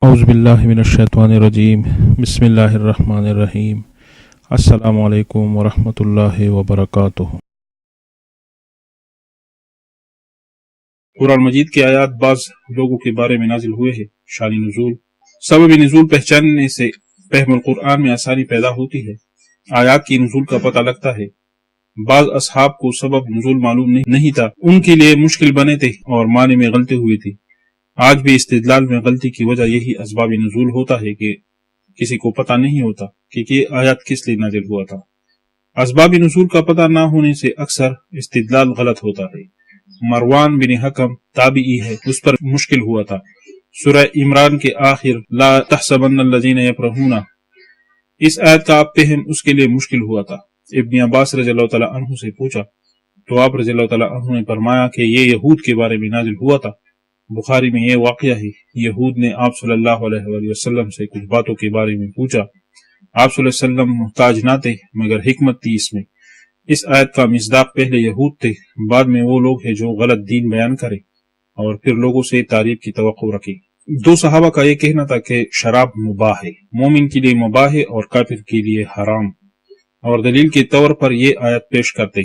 اعوذ باللہ من الشیطان الرجیم بسم اللہ الرحمن الرحیم السلام علیکم ورحمۃ اللہ وبرکاتہ۔ قرآن مجید کی آیات بعض لوگوں کے بارے میں نازل ہوئے ہیں۔ شان نزول، سبب نزول پہچاننے سے فہم القرآن میں آسانی پیدا ہوتی ہے۔ آیات کی نزول کا پتہ لگتا ہے۔ بعض اصحاب کو سبب نزول معلوم نہیں تھا، ان کے لیے مشکل بنے تھے اور معنی میں غلطی ہوئی تھی۔ آج بھی استدلال میں غلطی کی وجہ یہی اسباب نزول ہوتا ہے کہ کسی کو پتہ نہیں ہوتا کہ یہ آیات کس لیے نازل ہوا تھا۔ اسباب نزول کا پتہ نہ ہونے سے اکثر استدلال غلط ہوتا ہے۔ مروان بن حکم تابعی ہے، اس پر مشکل ہوا تھا۔ سورہ عمران کے آخر لا تحسبن الذین یفرحون، اس آیت کا فہم اس کے لیے مشکل ہوا تھا۔ ابن عباس رضی اللہ تعالیٰ عنہ سے پوچھا تو آپ رضی اللہ تعالیٰ عنہ نے فرمایا کہ یہ یہود کے بارے میں نازل ہوا تھا۔ بخاری میں یہ واقعہ ہے، یہود نے آپ صلی اللہ علیہ وآلہ وسلم سے کچھ باتوں کے بارے میں پوچھا۔ آپ صلی اللہ علیہ وسلم محتاج نہ تھے مگر حکمت تھی اس میں۔ اس آیت کا مصداق پہلے یہود تھے، بعد میں وہ لوگ ہیں جو غلط دین بیان کرے اور پھر لوگوں سے تعریف کی توقع رکھے۔ دو صحابہ کا یہ کہنا تھا کہ شراب مباح ہے، مومن کے لیے مباح ہے اور کافر کے لیے حرام، اور دلیل کے طور پر یہ آیت پیش کرتے۔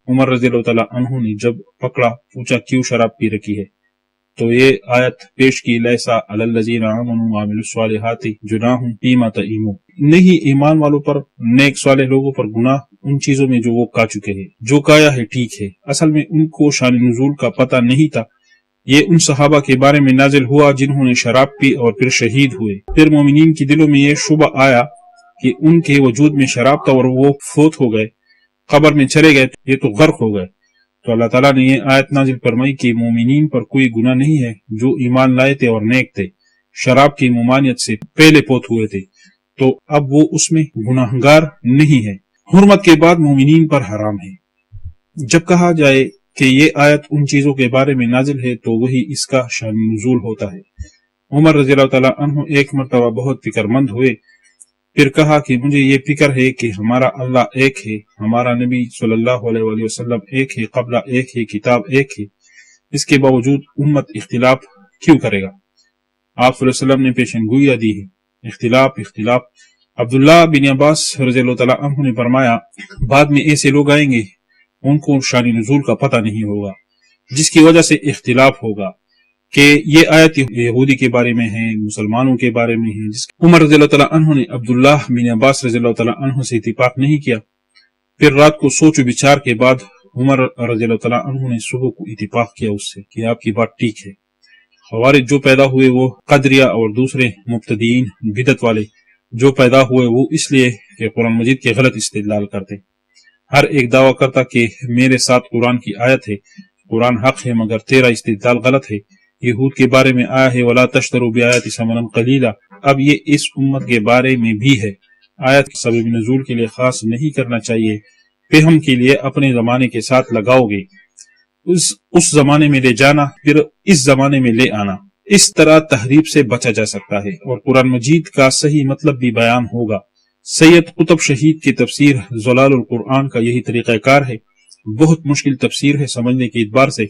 عمر رضی اللہ تعالیٰ عنہ نے جب پکڑا پوچھا کیوں شراب پی رکھی ہے تو یہ آیت پیش کی لیسا علی الذین آمنوا وعملوا الصالحات جناح فیما طعموا، نہیں ایمان والوں پر، نیک صالح لوگوں پر گناہ ان چیزوں میں جو وہ کھا چکے ہیں، جو کھایا ہے ٹھیک ہے۔ اصل میں ان کو شان نزول کا پتہ نہیں تھا۔ یہ ان صحابہ کے بارے میں نازل ہوا جنہوں نے شراب پی اور پھر شہید ہوئے۔ پھر مومنین کے دلوں میں یہ شبہ آیا کہ ان کے وجود میں شراب تھا اور وہ فوت ہو گئے، قبر میں چلے گئے، یہ تو غرق ہو گئے۔ تو اللہ تعالیٰ نے یہ آیت نازل فرمائی کہ مومنین پر کوئی گناہ نہیں ہے جو ایمان لائے تھے اور نیک تھے، شراب کی ممانعت سے پہلے فوت ہوئے تھے، تو اب وہ اس میں گناہگار نہیں ہے۔ حرمت کے بعد مومنین پر حرام ہے۔ جب کہا جائے کہ یہ آیت ان چیزوں کے بارے میں نازل ہے تو وہی اس کا شان نزول ہوتا ہے۔ عمر رضی اللہ تعالیٰ عنہ ایک مرتبہ بہت فکر مند ہوئے، پھر کہا کہ مجھے یہ فکر ہے کہ ہمارا اللہ ایک ہے، ہمارا نبی صلی اللہ علیہ وآلہ وسلم ایک ہے، قبلہ ایک ہے، کتاب ایک ہے، اس کے باوجود امت اختلاف کیوں کرے گا؟ آپ صلی اللہ علیہ وسلم نے پیشن گوئیاں دی ہے، اختلاف۔ عبداللہ بن عباس رضی اللہ تعالیٰ عنہ نے فرمایا بعد میں ایسے لوگ آئیں گے ان کو شان نزول کا پتہ نہیں ہوگا، جس کی وجہ سے اختلاف ہوگا کہ یہ آیت یہودی کے بارے میں ہے، مسلمانوں کے بارے میں ہے۔ عمر رضی اللہ تعالیٰ عنہ نے عبداللہ بن عباس رضی اللہ تعالیٰ عنہ سے اتفاق نہیں کیا۔ پھر رات کو سوچ و بچار کے بعد عمر رضی اللہ تعالیٰ عنہ نے صبح کو اتفاق کیا اس سے کہ آپ کی بات ٹھیک ہے۔ خوارج جو پیدا ہوئے وہ قدریہ اور دوسرے مبتدئین بدعت والے جو پیدا ہوئے وہ اس لیے کہ قرآن مجید کے غلط استدلال کرتے۔ ہر ایک دعویٰ کرتا کہ میرے ساتھ قرآن کی آیت ہے، قرآن حق ہے، مگر تیرا استدلال غلط ہے۔ یہود کے بارے میں آیا ہے وَلَا تَشْتَرُوا بِآيَاتِ ثَمَنًا قَلِيلًا، اب یہ اس امت کے بارے میں بھی ہے۔ آیت سبب نزول کے لیے خاص نہیں کرنا چاہیے، فہم کے لیے اپنے زمانے کے ساتھ لگاؤ گے، اس زمانے میں لے جانا پھر اس زمانے میں لے آنا، اس طرح تحریف سے بچا جا سکتا ہے اور قرآن مجید کا صحیح مطلب بھی بیان ہوگا۔ سید قطب شہید کی تفسیر ظلال القرآن کا یہی طریقہ کار ہے، بہت مشکل تفسیر ہے، سمجھنے کے اعتبار سے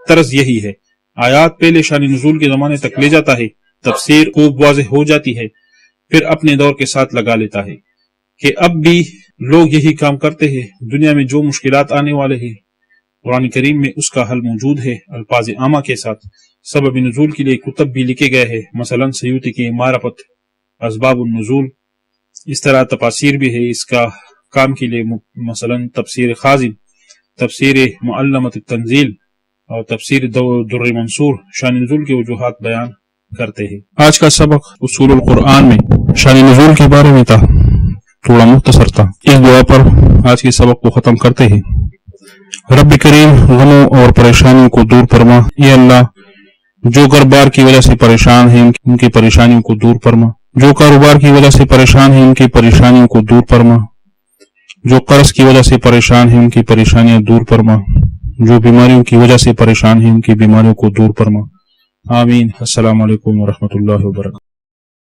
طرز یہی ہے۔ آیات پہلے شان نزول کے زمانے تک لے جاتا ہے، تفسیر خوب واضح ہو جاتی ہے، پھر اپنے دور کے ساتھ لگا لیتا ہے کہ اب بھی لوگ یہی کام کرتے ہیں۔ دنیا میں جو مشکلات آنے والے ہیں قرآن کریم میں اس کا حل موجود ہے الفاظ عامہ کے ساتھ۔ سبب نزول کے لیے کتب بھی لکھے گئے ہیں، مثلا سیوطی کی معرفت اسباب النزول، اس طرح تفاسیر بھی ہے اس کا کام کے لیے، مثلا تفسیر خازن، تفسیر معلمۃ التنزیل اور تفسیر در منصور شان نزول کے وجوہات بیان کرتے ہیں۔ آج کا سبق اصول القرآن میں شان نزول کے بارے میں تھا، تھوڑا مختصر تھا۔ اس دعا پر آج کے سبق کو ختم کرتے ہیں۔ رب کریم غموں اور پریشانیوں کو دور فرما، اے اللہ جو گھر بار کی وجہ سے پریشان ہیں ان کی پریشانیوں کو دور فرما، جو کاروبار کی وجہ سے پریشان ہیں ان کی پریشانیوں کو دور فرما، جو قرض کی وجہ سے پریشان ہیں ان کی پریشانیاں دور فرما، جو بیماریوں کی وجہ سے پریشان ہیں ان کی بیماریوں کو دور فرما۔ آمین۔ السلام علیکم ورحمۃ اللہ وبرکاتہ۔